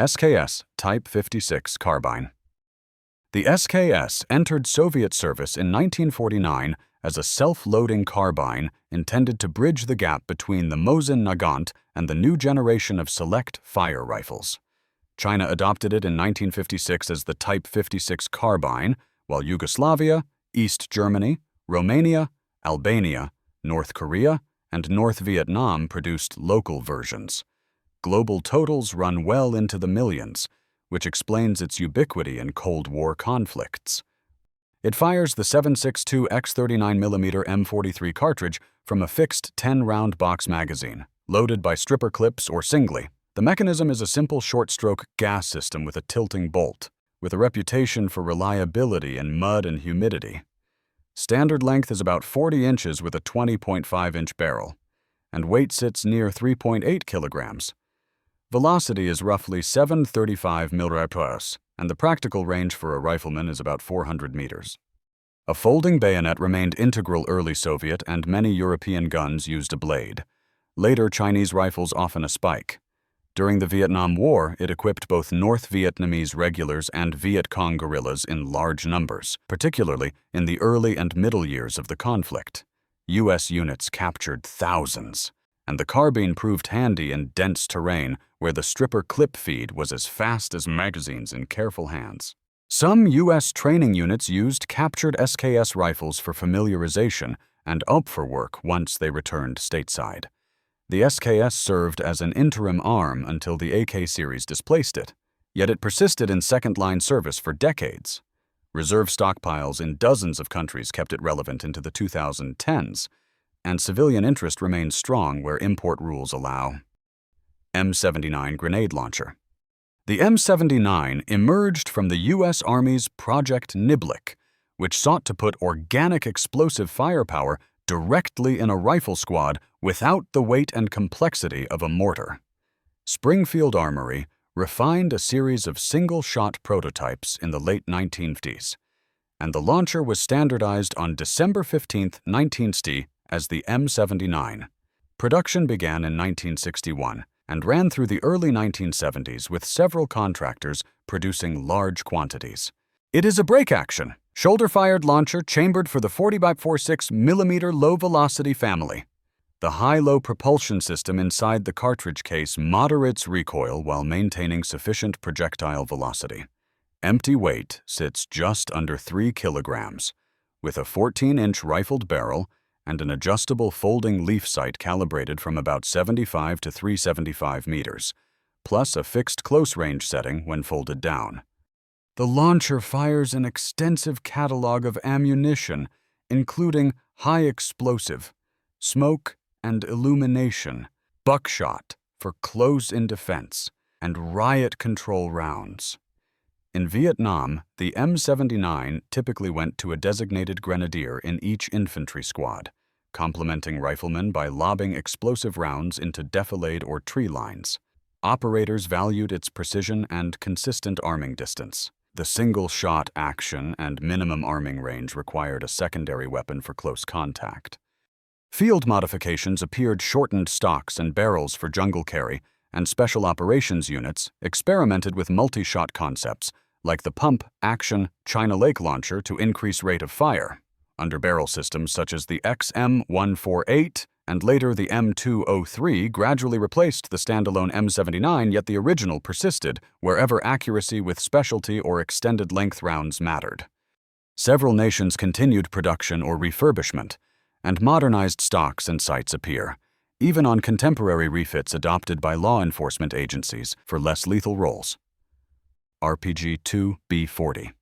SKS Type 56 carbine. The SKS entered Soviet service in 1949 as a self-loading carbine intended to bridge the gap between the Mosin Nagant and the new generation of select fire rifles. China adopted it in 1956 as the Type 56 carbine, while Yugoslavia, East Germany, Romania, Albania, North Korea, and North Vietnam produced local versions. Global totals run well into the millions, which explains its ubiquity in Cold War conflicts. It fires the 7.62 x 39mm M43 cartridge from a fixed 10-round box magazine, loaded by stripper clips or singly. The mechanism is a simple short-stroke gas system with a tilting bolt, with a reputation for reliability in mud and humidity. Standard length is about 40 inches with a 20.5-inch barrel, and weight sits near 3.8 kilograms. Velocity is roughly 735 mph, and the practical range for a rifleman is about 400 meters. A folding bayonet remained integral early Soviet, and many European guns used a blade. Later, Chinese rifles often a spike. During the Vietnam War, it equipped both North Vietnamese regulars and Viet Cong guerrillas in large numbers, particularly in the early and middle years of the conflict. U.S. units captured thousands, and the carbine proved handy in dense terrain where the stripper clip feed was as fast as magazines in careful hands. Some U.S. training units used captured SKS rifles for familiarization and for work once they returned stateside. The SKS served as an interim arm until the AK series displaced it, yet it persisted in second-line service for decades. Reserve stockpiles in dozens of countries kept it relevant into the 2010s, and civilian interest remains strong where import rules allow. M79 grenade launcher. The M79 emerged from the U.S. Army's Project Niblick, which sought to put organic explosive firepower directly in a rifle squad without the weight and complexity of a mortar. Springfield Armory refined a series of single-shot prototypes in the late 1950s, and the launcher was standardized on December 15, 1960 as the M79. Production began in 1961 and ran through the early 1970s with several contractors producing large quantities. It is a break-action, shoulder-fired launcher chambered for the 40x46mm low-velocity family. The high-low propulsion system inside the cartridge case moderates recoil while maintaining sufficient projectile velocity. Empty weight sits just under 3 kilograms, with a 14-inch rifled barrel and an adjustable folding leaf sight calibrated from about 75 to 375 meters, plus a fixed close-range setting when folded down. The launcher fires an extensive catalog of ammunition, including high explosive, smoke and illumination, buckshot for close-in defense, and riot control rounds. In Vietnam, the M79 typically went to a designated grenadier in each infantry squad, complementing riflemen by lobbing explosive rounds into defilade or tree lines. Operators valued its precision and consistent arming distance. The single-shot action and minimum arming range required a secondary weapon for close contact. Field modifications appeared shortened stocks and barrels for jungle carry, and special operations units experimented with multi-shot concepts, like the pump-action China Lake launcher to increase rate of fire. Underbarrel systems such as the XM148 and later the M203 gradually replaced the standalone M79, yet the original persisted wherever accuracy with specialty or extended length rounds mattered. Several nations continued production or refurbishment, and modernized stocks and sights appear, even on contemporary refits adopted by law enforcement agencies for less lethal roles. RPG-2B40.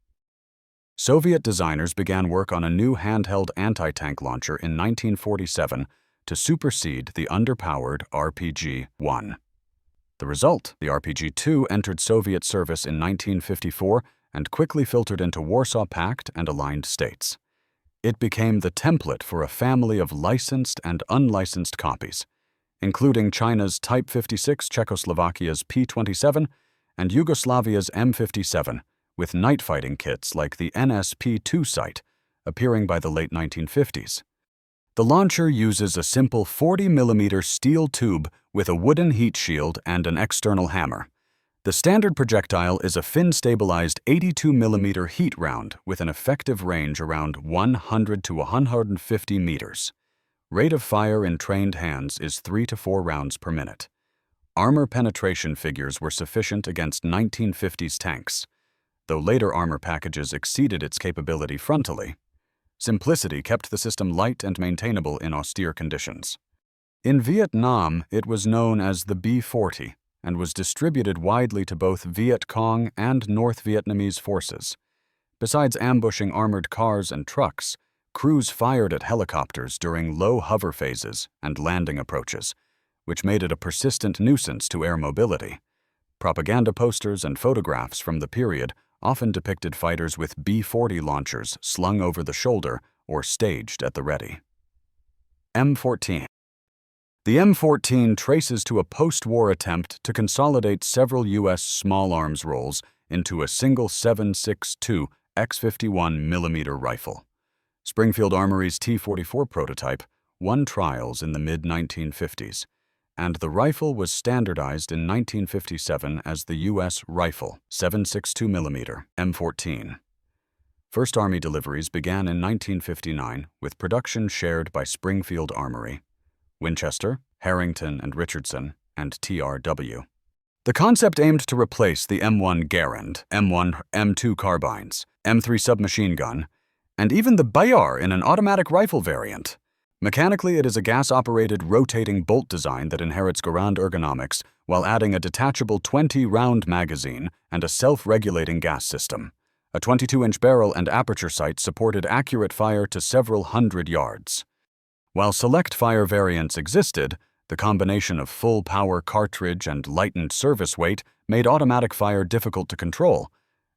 Soviet designers began work on a new handheld anti-tank launcher in 1947 to supersede the underpowered RPG-1. The result, the RPG-2 entered Soviet service in 1954 and quickly filtered into Warsaw Pact and aligned states. It became the template for a family of licensed and unlicensed copies, including China's Type 56, Czechoslovakia's P-27, and Yugoslavia's M57, with night fighting kits like the NSP-2 sight, appearing by the late 1950s. The launcher uses a simple 40mm steel tube with a wooden heat shield and an external hammer. The standard projectile is a fin-stabilized 82mm heat round with an effective range around 100 to 150 meters. Rate of fire in trained hands is 3 to 4 rounds per minute. Armor penetration figures were sufficient against 1950s tanks, though later armor packages exceeded its capability frontally. Simplicity kept the system light and maintainable in austere conditions. In Vietnam, it was known as the B-40 and was distributed widely to both Viet Cong and North Vietnamese forces. Besides ambushing armored cars and trucks, crews fired at helicopters during low hover phases and landing approaches, which made it a persistent nuisance to air mobility. Propaganda posters and photographs from the period often depicted fighters with B-40 launchers slung over the shoulder or staged at the ready. M14. The M14 traces to a post-war attempt to consolidate several U.S. small arms roles into a single 7.62 x51mm rifle. Springfield Armory's T-44 prototype won trials in the mid-1950s, and the rifle was standardized in 1957 as the U.S. Rifle 7.62mm M14. First Army deliveries began in 1959 with production shared by Springfield Armory, Winchester, Harrington and Richardson, and TRW. The concept aimed to replace the M1 Garand, M1, M2 carbines, M3 submachine gun, and even the Bayard in an automatic rifle variant. Mechanically, it is a gas-operated rotating bolt design that inherits Garand ergonomics while adding a detachable 20-round magazine and a self-regulating gas system. A 22-inch barrel and aperture sight supported accurate fire to several hundred yards. While select fire variants existed, the combination of full-power cartridge and lightened service weight made automatic fire difficult to control,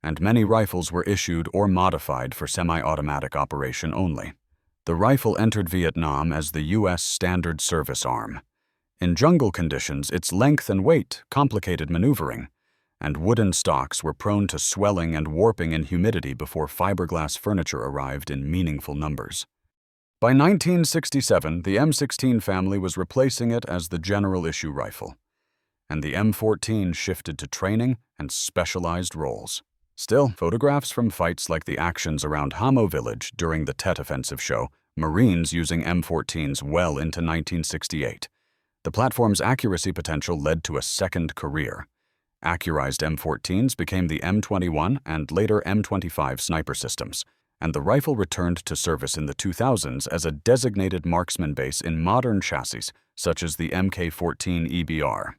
and many rifles were issued or modified for semi-automatic operation only. The rifle entered Vietnam as the U.S. standard service arm. In jungle conditions, its length and weight complicated maneuvering, and wooden stocks were prone to swelling and warping in humidity before fiberglass furniture arrived in meaningful numbers. By 1967, the M16 family was replacing it as the general issue rifle, and the M14 shifted to training and specialized roles. Still, photographs from fights like the actions around Hamo Village during the Tet Offensive show Marines using M14s well into 1968. The platform's accuracy potential led to a second career. Accurized M14s became the M21 and later M25 sniper systems, and the rifle returned to service in the 2000s as a designated marksman base in modern chassis such as the Mk14 EBR.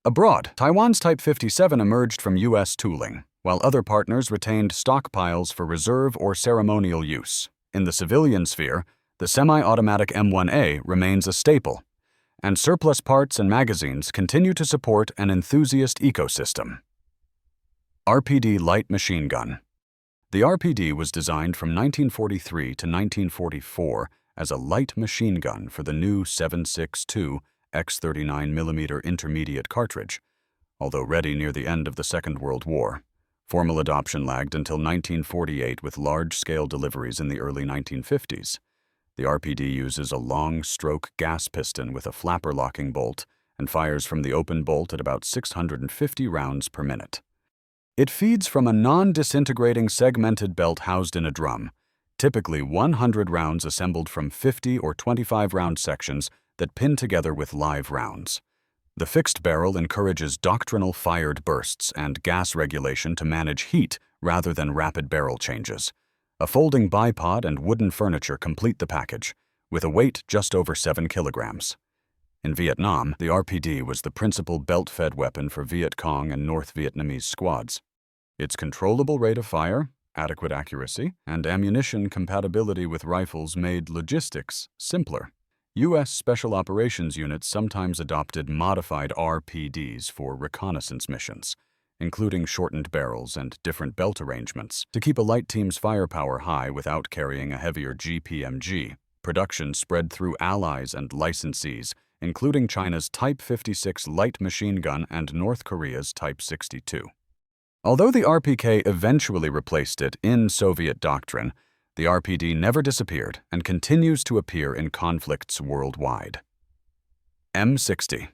Abroad, Taiwan's Type 57 emerged from U.S. tooling, while other partners retained stockpiles for reserve or ceremonial use. In the civilian sphere, the semi-automatic M1A remains a staple, and surplus parts and magazines continue to support an enthusiast ecosystem. RPD light machine gun. The RPD was designed from 1943 to 1944 as a light machine gun for the new 7.62 x39mm intermediate cartridge, although ready near the end of the Second World War. Formal adoption lagged until 1948 with large-scale deliveries in the early 1950s. The RPD uses a long-stroke gas piston with a flapper-locking bolt and fires from the open bolt at about 650 rounds per minute. It feeds from a non-disintegrating segmented belt housed in a drum, typically 100 rounds assembled from 50 or 25-round sections that pin together with live rounds. The fixed barrel encourages doctrinal fired bursts and gas regulation to manage heat rather than rapid barrel changes. A folding bipod and wooden furniture complete the package, with a weight just over 7 kilograms. In Vietnam, the RPD was the principal belt-fed weapon for Viet Cong and North Vietnamese squads. Its controllable rate of fire, adequate accuracy, and ammunition compatibility with rifles made logistics simpler. U.S. Special Operations units sometimes adopted modified RPDs for reconnaissance missions, including shortened barrels and different belt arrangements, to keep a light team's firepower high without carrying a heavier GPMG. Production spread through allies and licensees, including China's Type 56 light machine gun and North Korea's Type 62. Although the RPK eventually replaced it in Soviet doctrine, the RPD never disappeared and continues to appear in conflicts worldwide. M60.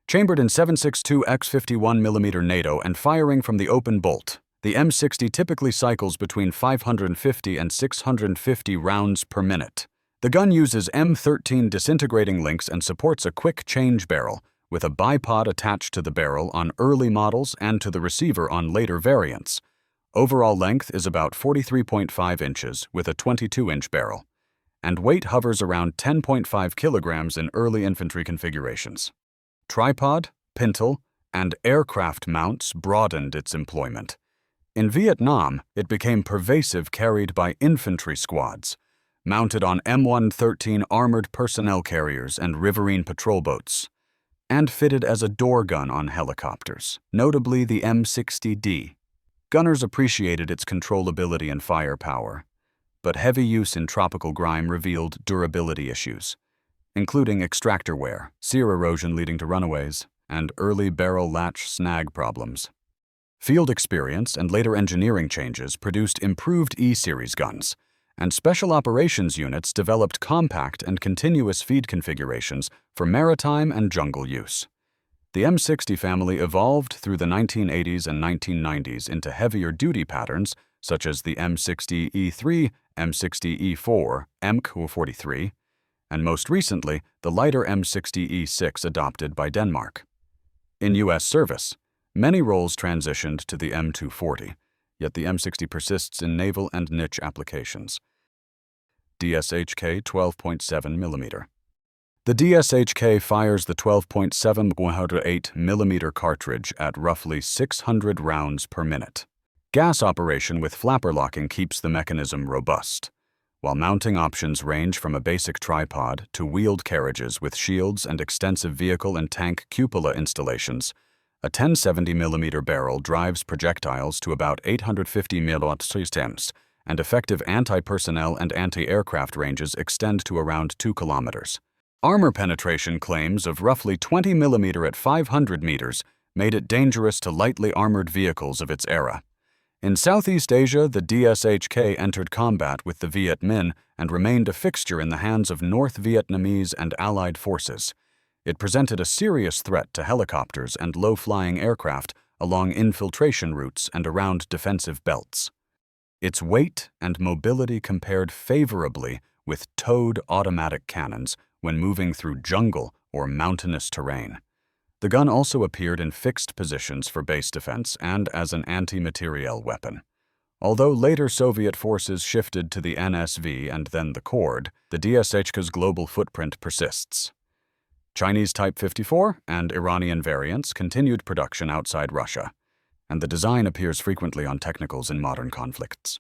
Chambered in 7.62x 51mm NATO and firing from the open bolt, the M60 typically cycles between 550 and 650 rounds per minute. The gun uses M13 disintegrating links and supports a quick change barrel, with a bipod attached to the barrel on early models and to the receiver on later variants. Overall length is about 43.5 inches with a 22-inch barrel, and weight hovers around 10.5 kilograms in early infantry configurations. Tripod, pintle, and aircraft mounts broadened its employment. In Vietnam, it became pervasive, carried by infantry squads, mounted on M113 armored personnel carriers and riverine patrol boats, and fitted as a door gun on helicopters, notably the M60D. Gunners appreciated its controllability and firepower, but heavy use in tropical grime revealed durability issues, including extractor wear, sear erosion leading to runaways, and early barrel latch snag problems. Field experience and later engineering changes produced improved E-series guns, and special operations units developed compact and continuous feed configurations for maritime and jungle use. The M60 family evolved through the 1980s and 1990s into heavier duty patterns such as the M60E3, M60E4, AK-43, and most recently, the lighter M60E6 adopted by Denmark. In U.S. service, many roles transitioned to the M240, yet the M60 persists in naval and niche applications. DShK 12.7mm. The DShK fires the 12.7 108mm cartridge at roughly 600 rounds per minute. Gas operation with flapper locking keeps the mechanism robust, while mounting options range from a basic tripod to wheeled carriages with shields and extensive vehicle and tank cupola installations. A 1070mm barrel drives projectiles to about 850 systems, and effective anti-personnel and anti-aircraft ranges extend to around 2 kilometers. Armor penetration claims of roughly 20mm at 500 meters made it dangerous to lightly armored vehicles of its era. In Southeast Asia, the DShK entered combat with the Viet Minh and remained a fixture in the hands of North Vietnamese and Allied forces. It presented a serious threat to helicopters and low-flying aircraft along infiltration routes and around defensive belts. Its weight and mobility compared favorably with towed automatic cannons when moving through jungle or mountainous terrain. The gun also appeared in fixed positions for base defense and as an anti-materiel weapon. Although later Soviet forces shifted to the NSV and then the Cord, the DShK's global footprint persists. Chinese Type 54 and Iranian variants continued production outside Russia, and the design appears frequently on technicals in modern conflicts.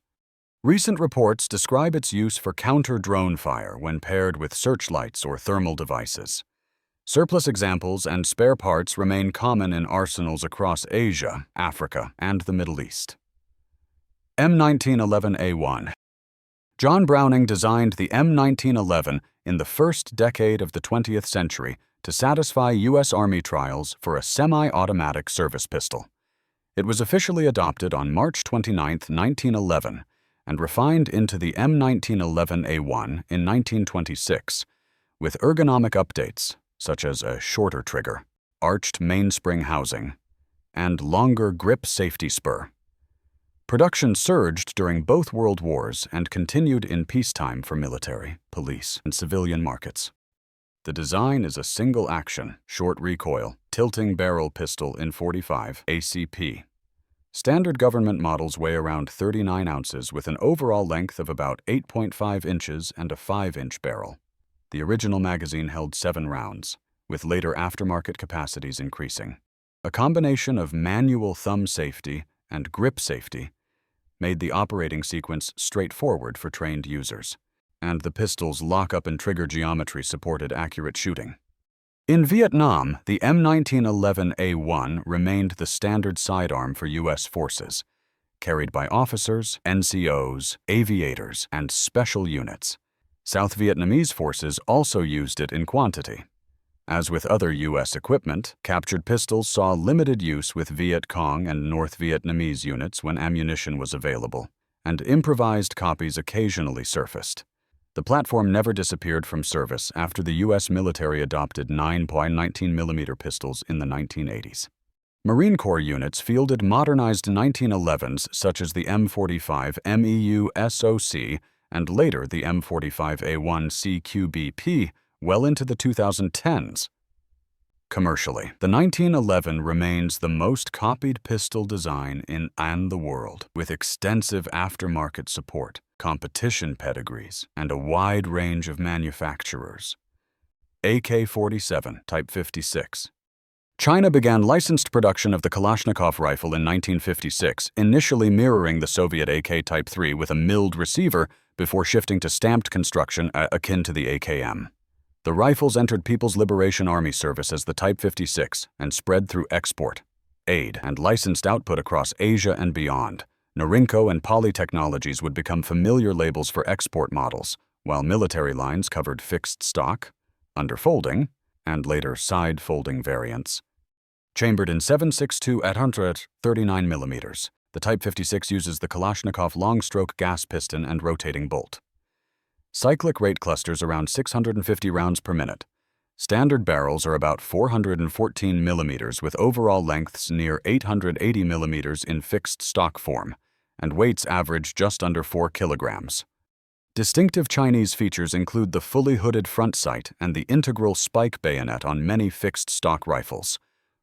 Recent reports describe its use for counter-drone fire when paired with searchlights or thermal devices. Surplus examples and spare parts remain common in arsenals across Asia, Africa, and the Middle East. M1911A1. John Browning designed the M1911 in the first decade of the 20th century to satisfy U.S. Army trials for a semi-automatic service pistol. It was officially adopted on March 29, 1911, and refined into the M1911A1 in 1926, with ergonomic updates such as a shorter trigger, arched mainspring housing, and longer grip safety spur. Production surged during both World Wars and continued in peacetime for military, police, and civilian markets. The design is a single-action, short recoil, tilting barrel pistol in .45 ACP. Standard government models weigh around 39 ounces with an overall length of about 8.5 inches and a 5-inch barrel. The original magazine held 7 rounds, with later aftermarket capacities increasing. A combination of manual thumb safety and grip safety made the operating sequence straightforward for trained users, and the pistol's lockup and trigger geometry supported accurate shooting. In Vietnam, the M1911A1 remained the standard sidearm for U.S. forces, carried by officers, NCOs, aviators, and special units. South Vietnamese forces also used it in quantity. As with other U.S. equipment, captured pistols saw limited use with Viet Cong and North Vietnamese units when ammunition was available, and improvised copies occasionally surfaced. The platform never disappeared from service after the U.S. military adopted 9.19mm pistols in the 1980s. Marine Corps units fielded modernized 1911s such as the M45 MEU SOC and later the M45A1 CQBP well into the 2010s. Commercially, the 1911 remains the most copied pistol design in the world, with extensive aftermarket support, competition pedigrees, and a wide range of manufacturers. AK-47 Type 56. China began licensed production of the Kalashnikov rifle in 1956, initially mirroring the Soviet AK Type 3 with a milled receiver before shifting to stamped construction akin to the AKM. The rifles entered People's Liberation Army service as the Type 56 and spread through export, aid, and licensed output across Asia and beyond. Norinco and Poly Technologies would become familiar labels for export models, while military lines covered fixed stock, underfolding, and later side-folding variants. Chambered in 7.62 at 139mm, the Type 56 uses the Kalashnikov long-stroke gas piston and rotating bolt. Cyclic rate clusters around 650 rounds per minute. Standard barrels are about 414mm with overall lengths near 880mm in fixed stock form, and weights average just under 4 kilograms. Distinctive Chinese features include the fully hooded front sight and the integral spike bayonet on many fixed stock rifles,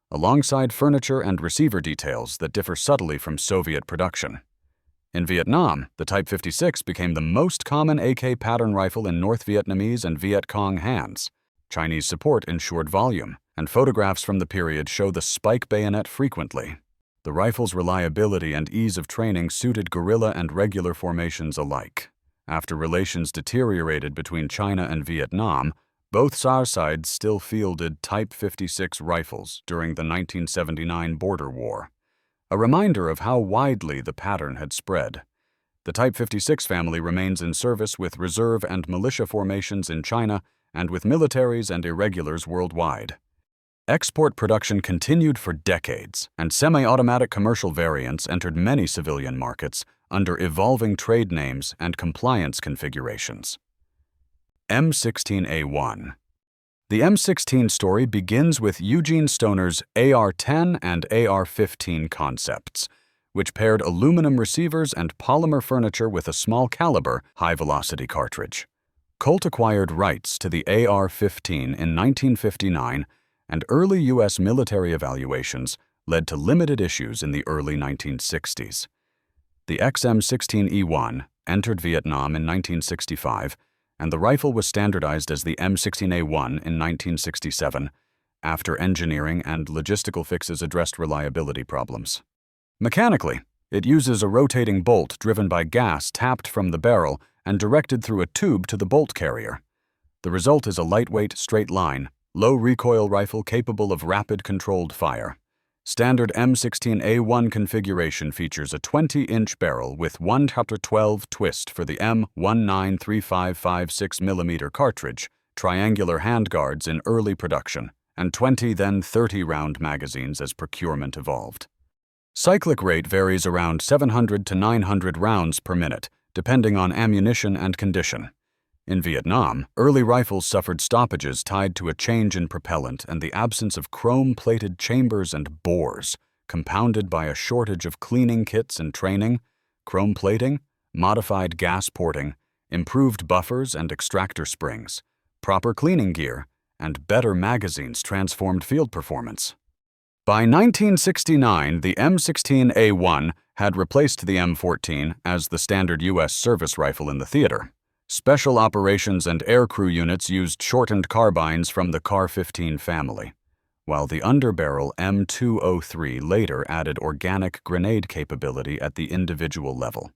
alongside furniture and receiver details that differ subtly from Soviet production. In Vietnam, the Type 56 became the most common AK pattern rifle in North Vietnamese and Viet Cong hands. Chinese support ensured volume, and photographs from the period show the spike bayonet frequently. The rifle's reliability and ease of training suited guerrilla and regular formations alike. After relations deteriorated between China and Vietnam, both sides still fielded Type 56 rifles during the 1979 border war. A reminder of how widely the pattern had spread. The Type 56 family remains in service with reserve and militia formations in China and with militaries and irregulars worldwide. Export production continued for decades, and semi-automatic commercial variants entered many civilian markets under evolving trade names and compliance configurations. M16A1. The M16 story begins with Eugene Stoner's AR-10 and AR-15 concepts, which paired aluminum receivers and polymer furniture with a small caliber, high-velocity cartridge. Colt acquired rights to the AR-15 in 1959, and early U.S. military evaluations led to limited issues in the early 1960s. The XM16E1 entered Vietnam in 1965, and the rifle was standardized as the M16A1 in 1967, after engineering and logistical fixes addressed reliability problems. Mechanically, it uses a rotating bolt driven by gas tapped from the barrel and directed through a tube to the bolt carrier. The result is a lightweight, straight-line, low-recoil rifle capable of rapid, controlled fire. Standard M16A1 configuration features a 20-inch barrel with 1/12 twist for the M193556mm cartridge, triangular handguards in early production, and 20 then 30-round magazines as procurement evolved. Cyclic rate varies around 700 to 900 rounds per minute, depending on ammunition and condition. In Vietnam, early rifles suffered stoppages tied to a change in propellant and the absence of chrome-plated chambers and bores, compounded by a shortage of cleaning kits and training, chrome plating, modified gas porting, improved buffers and extractor springs, proper cleaning gear, and better magazines transformed field performance. By 1969, the M16A1 had replaced the M14 as the standard U.S. service rifle in the theater. Special operations and aircrew units used shortened carbines from the CAR-15 family, while the underbarrel M203 later added organic grenade capability at the individual level.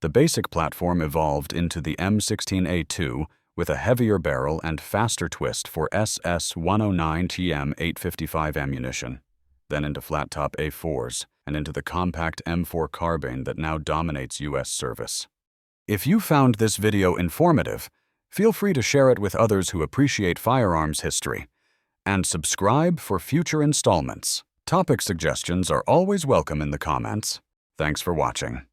The basic platform evolved into the M16A2 with a heavier barrel and faster twist for SS-109 TM-855 ammunition, then into flat-top A4s and into the compact M4 carbine that now dominates U.S. service. If you found this video informative, feel free to share it with others who appreciate firearms history, and subscribe for future installments. Topic suggestions are always welcome in the comments. Thanks for watching.